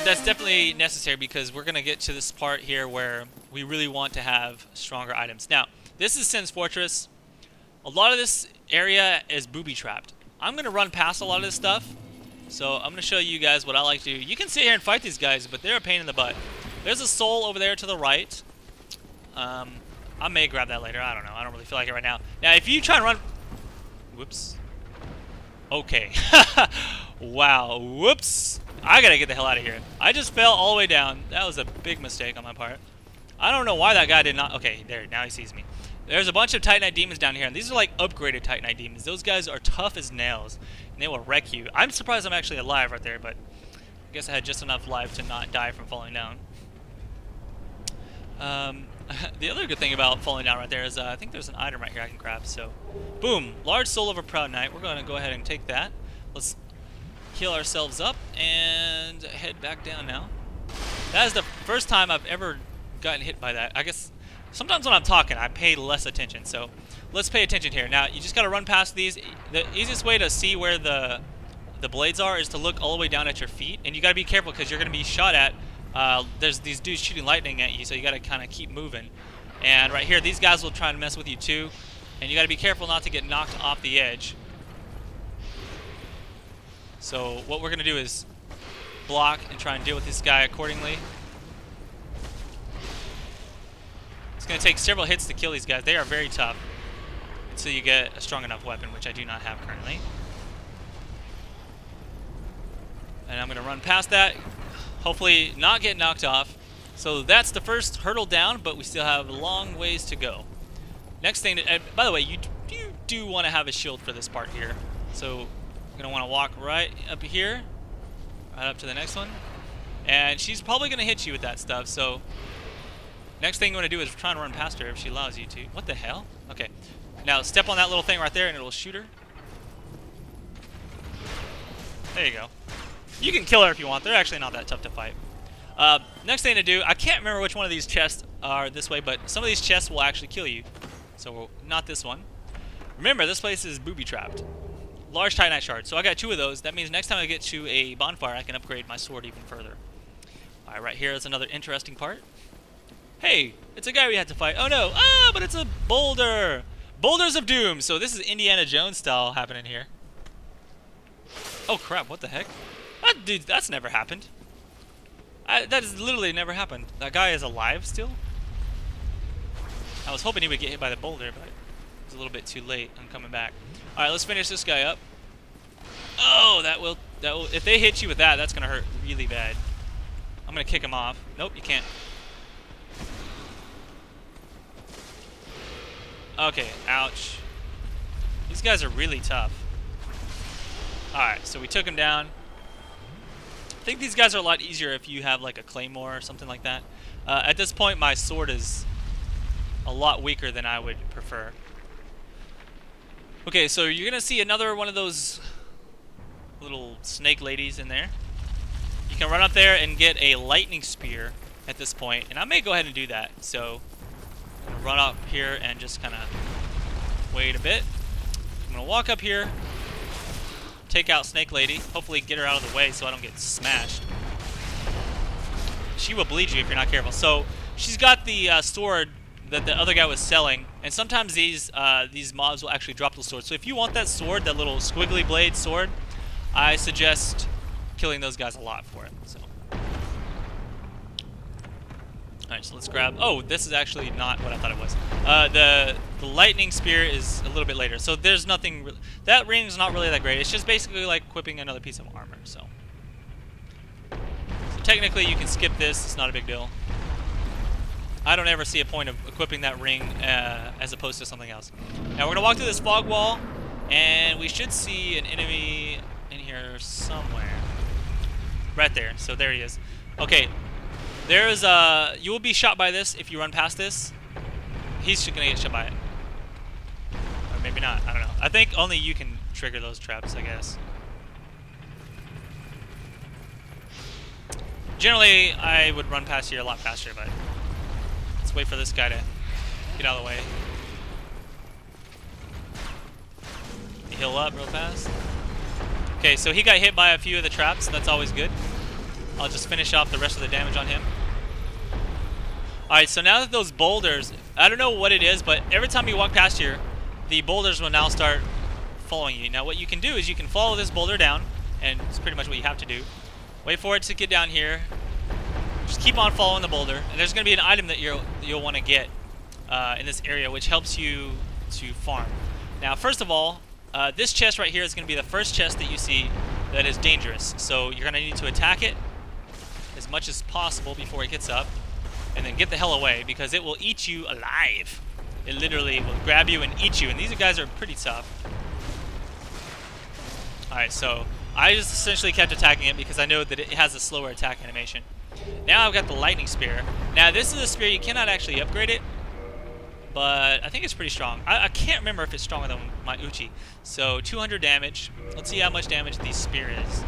But that's definitely necessary because we're going to get to this part here where we really want to have stronger items. Now, this is SENS Fortress. A lot of this area is booby-trapped. I'm going to run past a lot of this stuff. So I'm going to show you guys what I like to do. You can sit here and fight these guys, but they're a pain in the butt. There's a soul over there to the right. I may grab that later. I don't know. I don't really feel like it right now. Now, if you try and run... Whoops. Okay. Wow. Whoops. I gotta get the hell out of here. I just fell all the way down. That was a big mistake on my part. I don't know why that guy did not... Okay, there. Now he sees me. There's a bunch of Titanite demons down here, and these are like upgraded Titanite demons. Those guys are tough as nails, and they will wreck you. I'm surprised I'm actually alive right there, but I guess I had just enough life to not die from falling down. The other good thing about falling down right there is I think there's an item right here I can grab. So, boom, large soul of a proud knight. We're going to go ahead and take that. Let's heal ourselves up and head back down now. That is the first time I've ever gotten hit by that. I guess sometimes when I'm talking, I pay less attention. So, let's pay attention here. Now, you just got to run past these. The easiest way to see where the blades are is to look all the way down at your feet, and you got to be careful because you're going to be shot at. There's these dudes shooting lightning at you, so you got to kind of keep moving. And right here, these guys will try and mess with you too, and you got to be careful not to get knocked off the edge. So what we're going to do is block and try and deal with this guy accordingly. It's going to take several hits to kill these guys. They are very tough until you get a strong enough weapon, which I do not have currently. And I'm going to run past that. Hopefully not get knocked off. So that's the first hurdle down, but we still have a long ways to go. Next thing, by the way, you do want to have a shield for this part here. So you're going to want to walk right up here, right up to the next one. And she's probably going to hit you with that stuff, so next thing you want to do is try and run past her if she allows you to. What the hell? Okay. Now step on that little thing right there and it'll shoot her. There you go. You can kill her if you want. They're actually not that tough to fight. Next thing to do, I can't remember which one of these chests are this way, but some of these chests will actually kill you. So not this one. Remember, this place is booby-trapped. Large Titanite shards. So I got 2 of those. That means next time I get to a bonfire, I can upgrade my sword even further. Alright, right here is another interesting part. Hey, it's a guy we had to fight. Oh no! Ah, but it's a boulder! Boulders of Doom! So this is Indiana Jones style happening here. Oh crap, what the heck? Dude, that's never happened. That has literally never happened. That guy is alive still? I was hoping he would get hit by the boulder, but it's a little bit too late. I'm coming back. Alright, let's finish this guy up. Oh, that will... If they hit you with that, that's going to hurt really bad. I'm going to kick him off. Nope, you can't. Okay, ouch. These guys are really tough. Alright, so we took him down. I think these guys are a lot easier if you have like a claymore or something like that. At this point, my sword is a lot weaker than I would prefer. Okay, so you're going to see another one of those little snake ladies in there. You can run up there and get a lightning spear at this point, and I may go ahead and do that. So I'm going to run up here and just kind of wait a bit. I'm going to walk up here, take out Snake Lady, hopefully get her out of the way so I don't get smashed. She will bleed you if you're not careful. So she's got the sword that the other guy was selling, and sometimes these mobs will actually drop the sword. So if you want that sword, that little squiggly blade sword, I suggest killing those guys a lot for it. So, alright, so let's grab... Oh, this is actually not what I thought it was. The lightning spear is a little bit later, so there's nothing... That ring's not really that great. It's just basically like equipping another piece of armor, so technically you can skip this. It's not a big deal. I don't ever see a point of equipping that ring as opposed to something else. Now we're going to walk through this fog wall, and we should see an enemy in here somewhere. Right there. So there he is. Okay. There's you will be shot by this if you run past this. He's going to get shot by it. Or maybe not. I don't know. I think only you can trigger those traps, I guess. Generally, I would run past here a lot faster, but let's wait for this guy to get out of the way. Heal up real fast. Okay, so he got hit by a few of the traps. That's always good. I'll just finish off the rest of the damage on him. Alright, so now that those boulders, I don't know what it is, but every time you walk past here, the boulders will now start following you. Now what you can do is you can follow this boulder down, and it's pretty much what you have to do. Wait for it to get down here. Just keep on following the boulder, and there's going to be an item that you'll want to get in this area, which helps you to farm. Now, first of all, this chest right here is going to be the first chest that you see that is dangerous. So you're going to need to attack it as much as possible before it gets up, and then get the hell away, because it will eat you alive. It literally will grab you and eat you, and these guys are pretty tough. Alright, so I just essentially kept attacking it because I know that it has a slower attack animation. Now I've got the lightning spear. Now this is a spear, you cannot actually upgrade it, but I think it's pretty strong. I can't remember if it's stronger than my Uchi. So 200 damage. Let's see how much damage the spear is.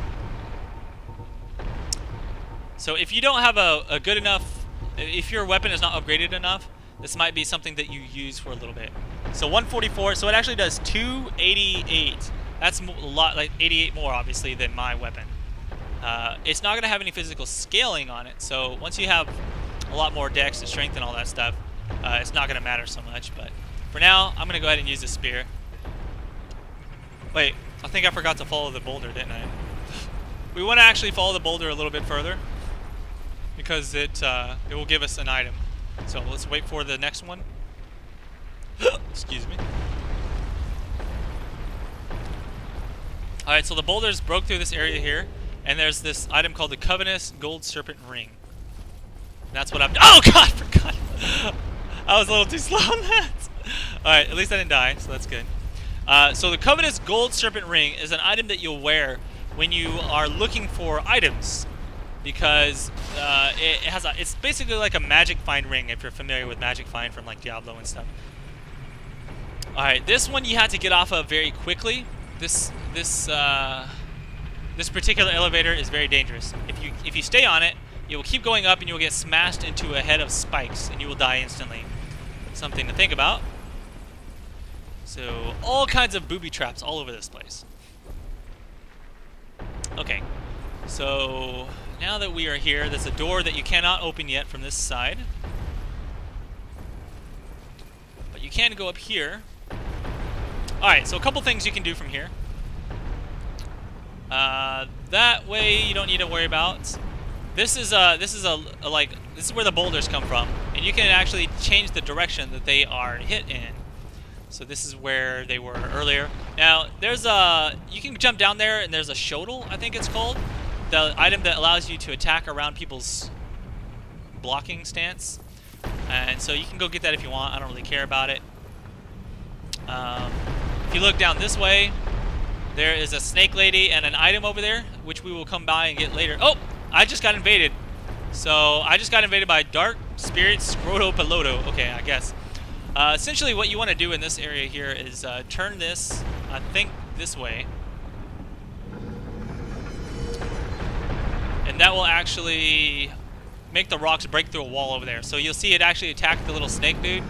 So if you don't have a good enough, if your weapon is not upgraded enough, this might be something that you use for a little bit. So 144, so it actually does 288. That's a lot, like 88 more obviously than my weapon. It's not going to have any physical scaling on it, so once you have a lot more dex and strength and all that stuff, it's not going to matter so much. But for now, I'm going to go ahead and use the spear. Wait, I think I forgot to follow the boulder, didn't I? We want to actually follow the boulder a little bit further, because it will give us an item. So let's wait for the next one. Excuse me. Alright, so the boulders broke through this area here, and there's this item called the Covenant Gold Serpent Ring. And that's what I'm... Oh god, I forgot! I was a little too slow on that! Alright, at least I didn't die, so that's good. So the Covenant Gold Serpent Ring is an item that you'll wear when you are looking for items, because it's basically like a magic find ring, if you're familiar with magic find from like Diablo and stuff. Alright, this one you have to get off of very quickly. This particular elevator is very dangerous. If you stay on it, you will keep going up and you will get smashed into a head of spikes and you will die instantly. Something to think about. So all kinds of booby traps all over this place. Okay, so now that we are here, there's a door that you cannot open yet from this side. But you can go up here. Alright, so a couple things you can do from here. That way you don't need to worry about. This is where the boulders come from, and you can actually change the direction that they are hit in. So this is where they were earlier. Now there's you can jump down there, and there's a shodel, I think it's called, the item that allows you to attack around people's blocking stance. And so you can go get that if you want. I don't really care about it. If you look down this way, there is a snake lady and an item over there, which we will come by and get later. Oh, I just got invaded. So I just got invaded by Dark Spirit Scroto Peloto. Okay, I guess. Essentially what you want to do in this area here is turn this, I think, this way. And that will actually make the rocks break through a wall over there. So you'll see it actually attack the little snake dude.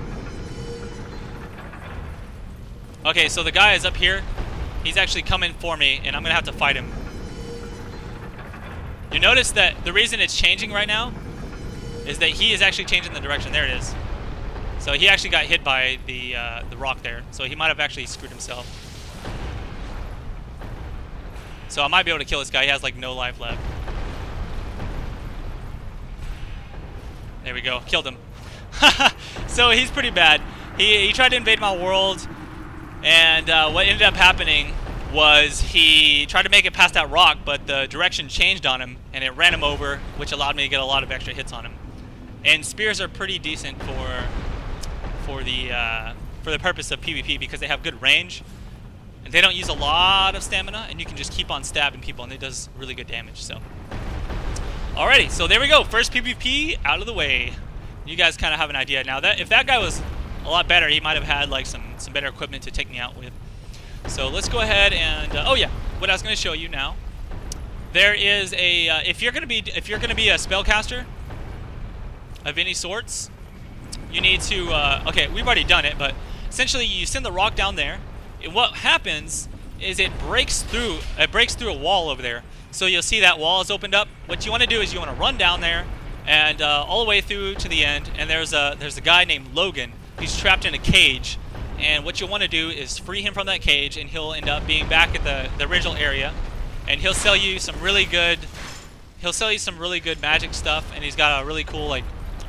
Okay, so the guy is up here. He's actually coming for me, and I'm going to have to fight him. You notice that the reason it's changing right now is that he is actually changing the direction. There it is. So he actually got hit by the rock there. So he might have actually screwed himself. So I might be able to kill this guy. He has like no life left. There we go. Killed him. So he's pretty bad. He tried to invade my world. And what ended up happening was he tried to make it past that rock, but the direction changed on him, and it ran him over, which allowed me to get a lot of extra hits on him. And spears are pretty decent for the purpose of PvP, because they have good range, and they don't use a lot of stamina, and you can just keep on stabbing people, and it does really good damage. So, alrighty, so there we go. First PvP out of the way. You guys kind of have an idea now. That if that guy was a lot better, he might have had like some better equipment to take me out with. So let's go ahead and oh yeah, what I was going to show you now. There is a if you're going to be a spellcaster of any sorts, you need to okay, we've already done it, but essentially you send the rock down there, and what happens is it breaks through a wall over there. So you'll see that wall is opened up. What you want to do is you want to run down there and all the way through to the end. And there's a guy named Logan. He's trapped in a cage. And what you'll want to do is free him from that cage, and he'll end up being back at the original area. And he'll sell you some really good. He'll sell you some really good magic stuff, and he's got a really cool like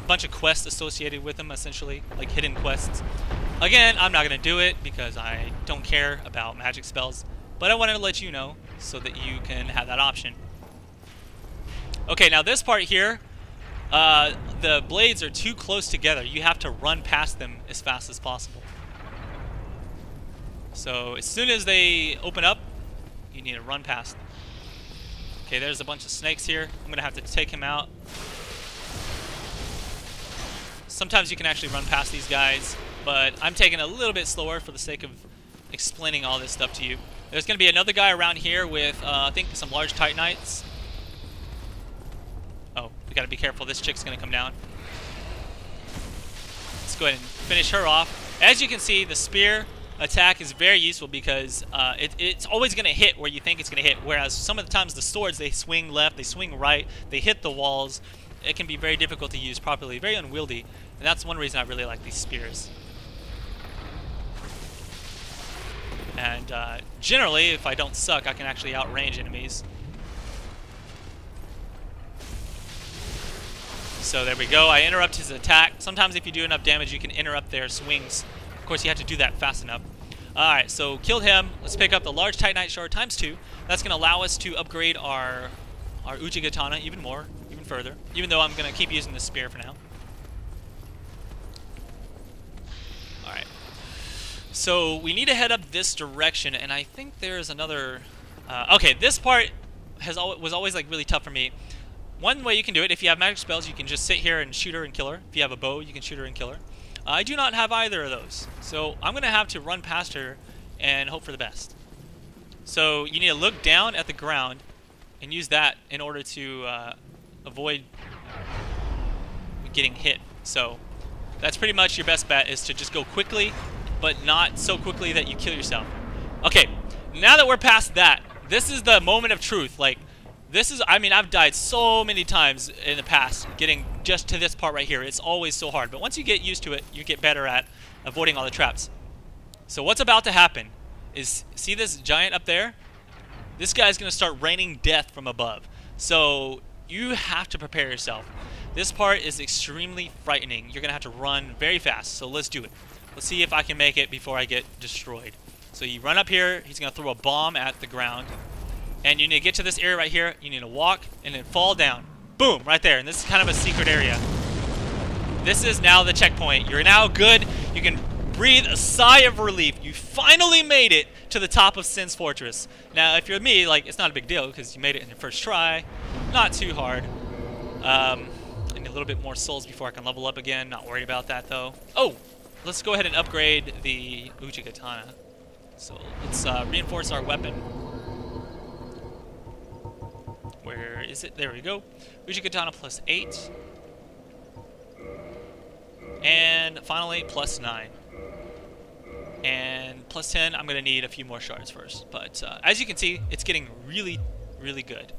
bunch of quests associated with him, essentially like hidden quests. Again, I'm not gonna do it because I don't care about magic spells, but I wanted to let you know so that you can have that option. Okay, now this part here, the blades are too close together. You have to run past them as fast as possible. So as soon as they open up, you need to run past them. Okay, there's a bunch of snakes here. I'm gonna have to take him out. Sometimes you can actually run past these guys, but I'm taking a little bit slower for the sake of explaining all this stuff to you. There's going to be another guy around here with, I think, some large Titanites. Oh, we got to be careful. This chick's going to come down. Let's go ahead and finish her off. As you can see, the spear attack is very useful because it's always going to hit where you think it's going to hit, whereas some of the times the swords, they swing left, they swing right, they hit the walls. It can be very difficult to use properly, very unwieldy, and that's one reason I really like these spears. And generally, if I don't suck, I can actually outrange enemies. So there we go. I interrupt his attack. Sometimes if you do enough damage, you can interrupt their swings. Of course, you have to do that fast enough. Alright, so killed him. Let's pick up the large Titanite shard ×2. That's going to allow us to upgrade our Uchigatana even more, even further. Even though I'm going to keep using the spear for now. Alright. So we need to head up this direction, and I think there's another... okay, this part was always like really tough for me. One way you can do it, if you have magic spells, you can just sit here and shoot her and kill her. If you have a bow, you can shoot her and kill her. I do not have either of those, so I'm going to have to run past her and hope for the best. So you need to look down at the ground and use that in order to avoid getting hit. So that's pretty much your best bet, is to just go quickly, but not so quickly that you kill yourself. Okay, now that we're past that, this is the moment of truth. Like, this is, I mean, I've died so many times in the past getting just to this part right here. It's always so hard. But once you get used to it, you get better at avoiding all the traps. So what's about to happen is, see this giant up there? This guy's going to start raining death from above. So you have to prepare yourself. This part is extremely frightening. You're going to have to run very fast. So let's do it. Let's see if I can make it before I get destroyed. So you run up here. He's going to throw a bomb at the ground. And you need to get to this area right here. You need to walk and then fall down. Boom, right there. And this is kind of a secret area. This is now the checkpoint. You're now good. You can breathe a sigh of relief. You finally made it to the top of SENS Fortress. Now, if you're me, like, it's not a big deal because you made it in your first try. Not too hard. I need a little bit more souls before I can level up again. Not worried about that, though. Oh, let's go ahead and upgrade the Uchigatana. So let's reinforce our weapon. Where is it? There we go. Uchigatana +8. And finally, +9. And +10, I'm going to need a few more shards first. But as you can see, it's getting really, really good.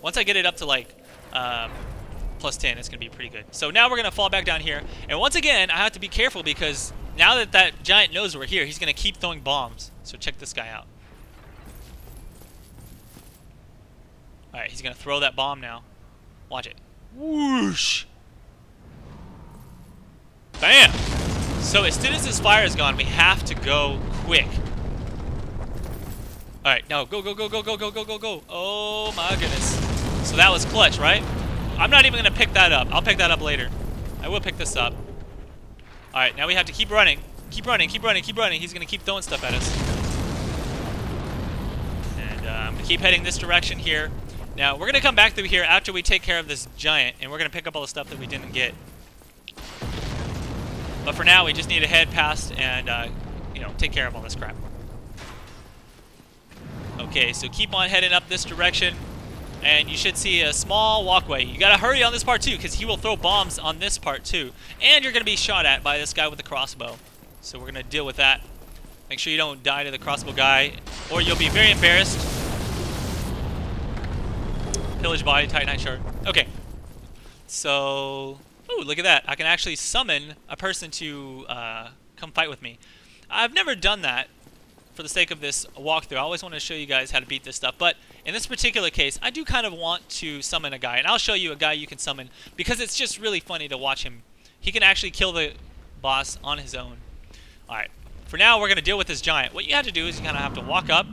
Once I get it up to like +10, it's going to be pretty good. So now we're going to fall back down here. And once again, I have to be careful because now that that giant knows we're here, he's going to keep throwing bombs. So check this guy out. Alright, he's going to throw that bomb now. Watch it. Whoosh! Bam! So as soon as his fire is gone, we have to go quick. Alright, now go, go, go, go, go, go, go, go, go. Oh my goodness. So that was clutch, right? I'm not even going to pick that up. I'll pick that up later. I will pick this up. Alright, now we have to keep running. Keep running, keep running, keep running. He's going to keep throwing stuff at us. And I'm going to keep heading this direction here. Now, we're going to come back through here after we take care of this giant, and we're going to pick up all the stuff that we didn't get. But for now, we just need to head past and, you know, take care of all this crap. Okay, so keep on heading up this direction, and you should see a small walkway. You got to hurry on this part, too, because he will throw bombs on this part, too. And you're going to be shot at by this guy with the crossbow. So we're going to deal with that. Make sure you don't die to the crossbow guy, or you'll be very embarrassed. Pillage body, Titanite shard. Okay. So, ooh, look at that. I can actually summon a person to come fight with me. I've never done that for the sake of this walkthrough. I always want to show you guys how to beat this stuff. But in this particular case, I do kind of want to summon a guy. And I'll show you a guy you can summon because it's just really funny to watch him. He can actually kill the boss on his own. Alright. For now, we're going to deal with this giant. What you have to do is you kind of have to walk up.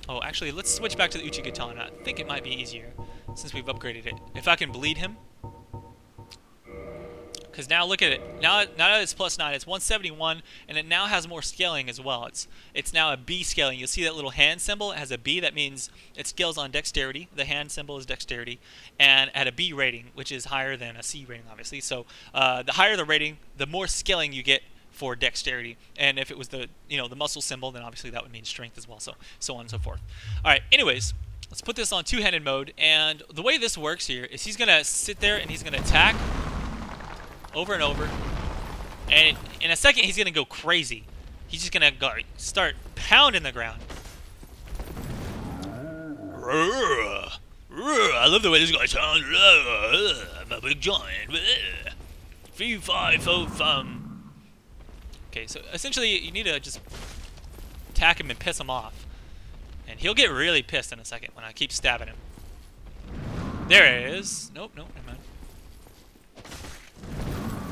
Oh, actually, let's switch back to the Uchigatana. I think it might be easier since we've upgraded it. If I can bleed him. Because now look at it. Now that it's +9, it's 171, and it now has more scaling as well. It's now a B scaling. You'll see that little hand symbol. It has a B. That means it scales on dexterity. The hand symbol is dexterity. And at a B rating, which is higher than a C rating, obviously. So the higher the rating, the more scaling you get for dexterity. And if it was the the muscle symbol, then obviously that would mean strength as well. So on and so forth. All right. Anyways, let's put this on two-handed mode. And the way this works here is he's gonna sit there and he's gonna attack over and over. And in a second, he's gonna go crazy. He's just gonna start pounding the ground. I love the way this guy sounds. I'm a big giant. 3, 5, 4, Okay, so essentially you need to just attack him and piss him off. And he'll get really pissed in a second when I keep stabbing him. There it is. Nope, never mind.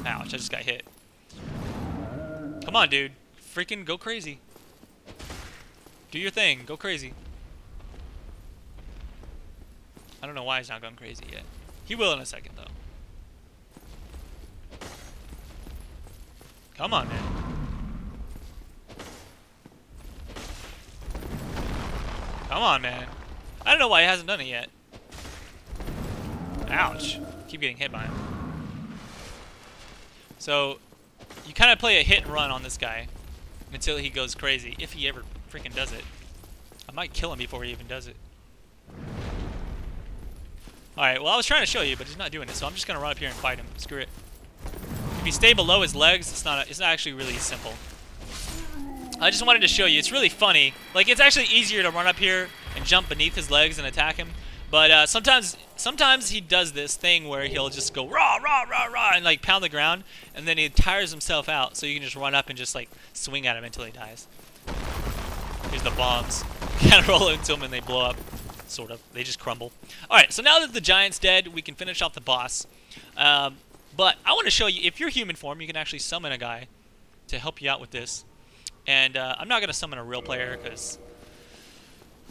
Ouch, I just got hit. Come on, dude. Freaking go crazy. Do your thing. Go crazy. I don't know why he's not going crazy yet. He will in a second, though. Come on, man. Come on, man. I don't know why he hasn't done it yet. Ouch. Keep getting hit by him. So, you kind of play a hit and run on this guy until he goes crazy, if he ever freaking does it. I might kill him before he even does it. Alright, well I was trying to show you, but he's not doing it, so I'm just going to run up here and fight him. Screw it. If you stay below his legs, it's not actually really simple. I just wanted to show you. It's really funny. Like, it's actually easier to run up here and jump beneath his legs and attack him. But sometimes he does this thing where he'll just go rah, rah, rah, rah, and like pound the ground, and then he tires himself out, so you can just run up and just like swing at him until he dies. Here's the bombs. You kind of roll into them and they blow up. Sort of. They just crumble. Alright, so now that the giant's dead, we can finish off the boss. But I want to show you, if you're human form, you can actually summon a guy to help you out with this. And I'm not going to summon a real player because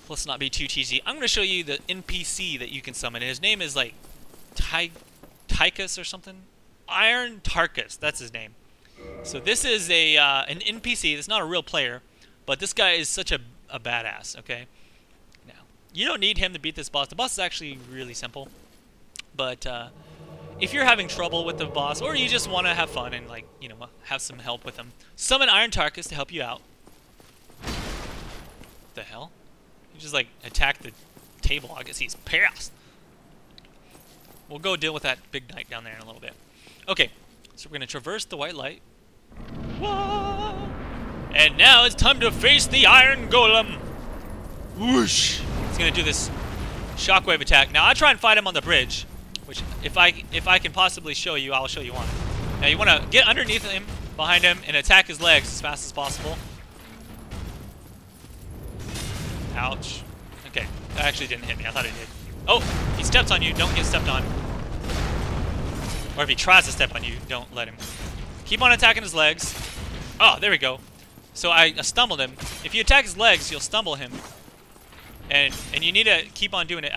let's not be too cheesy. I'm going to show you the NPC that you can summon. And his name is like Tychus or something. Iron Tarkus, that's his name. So this is an NPC. That's not a real player, but this guy is such a badass. Okay. Now you don't need him to beat this boss. The boss is actually really simple. But if you're having trouble with the boss, or you just want to have fun and like have some help with him, summon Iron Tarkus to help you out. What the hell? He just like attacked the table. I guess he's pissed. We'll go deal with that big knight down there in a little bit. Okay, so we're gonna traverse the white light. Whoa! And now it's time to face the Iron Golem. Whoosh! He's gonna do this shockwave attack. Now I try and fight him on the bridge, which if I can possibly show you, I'll show you one. Now you want to get underneath him, behind him, and attack his legs as fast as possible. Ouch. Okay, that actually didn't hit me. I thought it did. Oh, he steps on you. Don't get stepped on. Or if he tries to step on you, don't let him. Keep on attacking his legs. Oh, there we go. So I stumbled him. If you attack his legs, you'll stumble him. And you need to keep on doing it.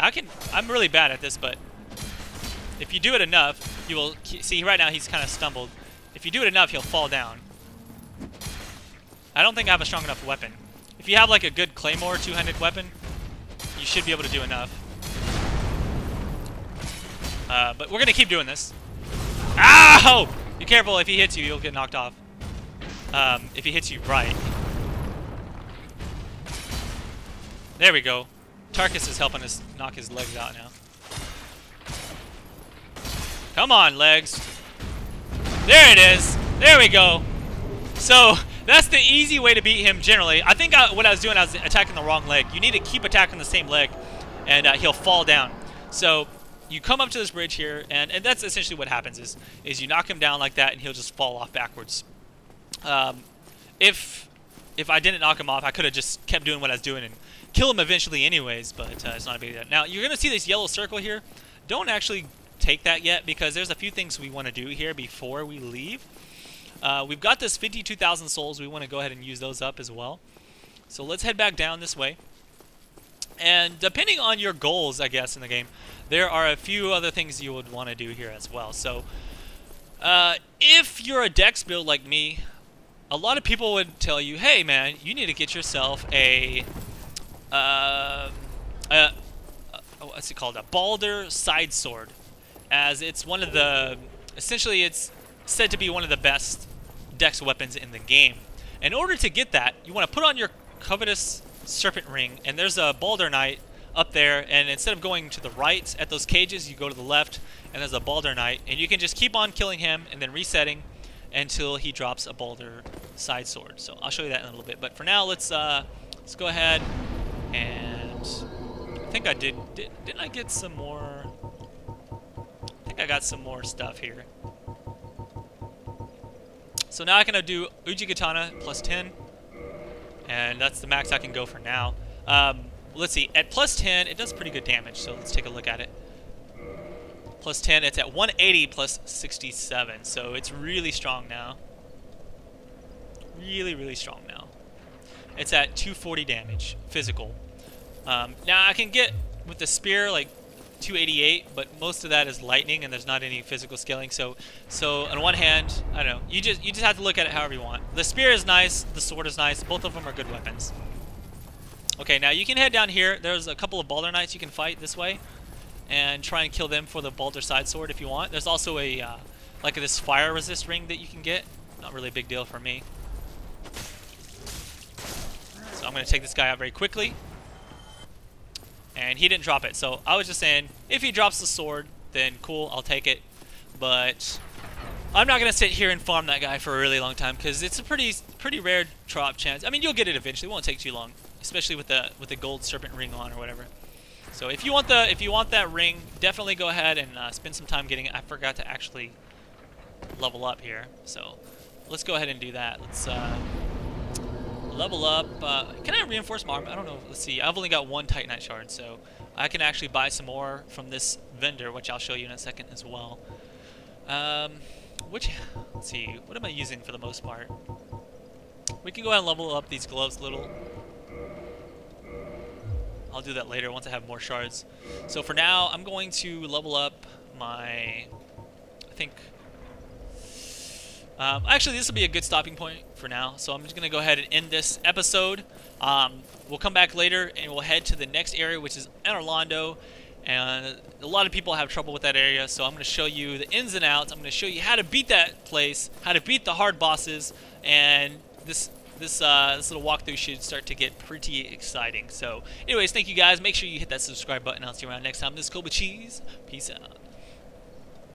I'm really bad at this, but if you do it enough, you will see right now he's kind of stumbled. If you do it enough, he'll fall down. I don't think I have a strong enough weapon. If you have like a good claymore two-handed weapon, you should be able to do enough. But we're gonna keep doing this. Ow! Be careful, if he hits you, you'll get knocked off. If he hits you right. There we go. Tarkus is helping us knock his legs out now. Come on, legs. There it is. There we go. So, that's the easy way to beat him generally. I think what I was doing, I was attacking the wrong leg. You need to keep attacking the same leg, and he'll fall down. So you come up to this bridge here, and that's essentially what happens is you knock him down like that, and he'll just fall off backwards. If I didn't knock him off, I could have just kept doing what I was doing and kill him eventually anyways, but it's not a big deal. Now, you're going to see this yellow circle here. Don't actually take that yet, because there's a few things we want to do here before we leave. We've got this 52,000 souls. We want to go ahead and use those up as well. So let's head back down this way. And depending on your goals, I guess, in the game, there are a few other things you would want to do here as well. So if you're a dex build like me, a lot of people would tell you, hey man, you need to get yourself what's it called? A Balder side sword, as it's one of the, essentially it's said to be one of the best dex weapons in the game. In order to get that, you want to put on your covetous serpent ring, and there's a Balder Knight up there, and instead of going to the right at those cages, you go to the left, and there's a Balder Knight, and you can just keep on killing him and then resetting until he drops a Balder side sword. So I'll show you that in a little bit, but for now, let's go ahead and I think I didn't I get some more? I think I got some more stuff here. So now I can do Uji Katana plus 10, and that's the max I can go for now. Let's see, at plus 10, it does pretty good damage, so let's take a look at it. Plus 10, it's at 180 plus 67, so it's really strong now. Really, really strong now. It's at 240 damage, physical. Now I can get, with the spear, like 288, but most of that is lightning, and there's not any physical scaling. So on one hand, I don't know. You just have to look at it however you want. The spear is nice. The sword is nice. Both of them are good weapons. Okay, now you can head down here. There's a couple of Balder Knights you can fight this way, and try and kill them for the Balder side sword if you want. There's also a like this fire resist ring that you can get. Not really a big deal for me. So I'm going to take this guy out very quickly. And he didn't drop it, so I was just saying, if he drops the sword, then cool, I'll take it. But I'm not gonna sit here and farm that guy for a really long time, because it's a pretty rare drop chance. I mean, you'll get it eventually; it won't take too long, especially with the gold serpent ring on or whatever. So if you want that ring, definitely go ahead and spend some time getting it. I forgot to actually level up here, so let's go ahead and do that. Let's level up. Can I reinforce my armor? I don't know. Let's see. I've only got one Titanite shard, so I can actually buy some more from this vendor, which I'll show you in a second as well. Let's see. What am I using for the most part? We can go ahead and level up these gloves a little. I'll do that later once I have more shards. So for now, I'm going to level up my, I think, actually, this will be a good stopping point for now, so I'm just going to go ahead and end this episode. We'll come back later, and we'll head to the next area, which is Orlando, and a lot of people have trouble with that area, so I'm going to show you the ins and outs. I'm going to show you how to beat that place, how to beat the hard bosses, and this little walkthrough should start to get pretty exciting. So anyways, thank you guys. Make sure you hit that subscribe button. I'll see you around next time. This is Kobe Cheese. Peace out.